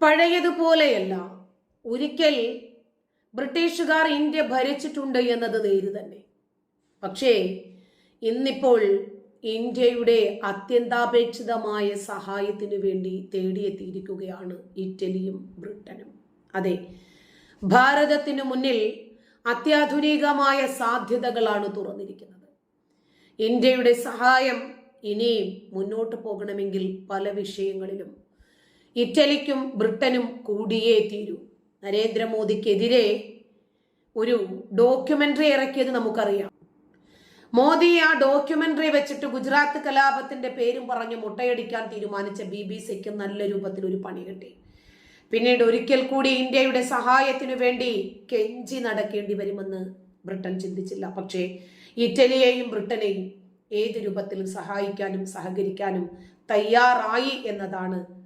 പഴയതുപോലെയല്ല. ഒരിക്കൽ ബ്രിട്ടീഷുകാർ ഇന്ത്യ ഭരിച്ചിട്ടുണ്ട് എന്നത് നേര് തന്നെ. പക്ഷേ ഇന്നിപ്പോൾ ഇന്ത്യയുടെ അത്യന്താപേക്ഷിതമായ സഹായത്തിനു വേണ്ടി തേടിയെത്തിയിരിക്കുകയാണ് ഇറ്റലിയും ബ്രിട്ടനും. അതെ, ഭാരതത്തിനു മുന്നിൽ അത്യാധുനികമായ സാധ്യതകളാണ് തുറന്നിരിക്കുന്നത്. ഇന്ത്യയുടെ സഹായം ഇനിയും മുന്നോട്ട് പോകണമെങ്കിൽ പല വിഷയങ്ങളിലും ഇറ്റലിക്കും ബ്രിട്ടനും കൂടിയേ തീരൂ. നരേന്ദ്രമോദിക്കെതിരെ ഒരു ഡോക്യുമെന്ററി ഇറക്കിയത് നമുക്കറിയാം. മോദി ആ ഡോക്യുമെന്ററി വെച്ചിട്ട് ഗുജറാത്ത് കലാപത്തിന്റെ പേരും പറഞ്ഞ് മുട്ടയടിക്കാൻ തീരുമാനിച്ച BBC-ക്ക് നല്ല രൂപത്തിൽ ഒരു പണി കിട്ടി. പിന്നീട് ഒരിക്കൽ കൂടി ഇന്ത്യയുടെ സഹായത്തിനു വേണ്ടി കെഞ്ചി നടക്കേണ്ടി വരുമെന്ന് ബ്രിട്ടൻ ചിന്തിച്ചില്ല. പക്ഷേ ഇറ്റലിയെയും ബ്രിട്ടനെയും ഏത് രൂപത്തിലും സഹായിക്കാനും സഹകരിക്കാനും തയ്യാറായി എന്നതാണ്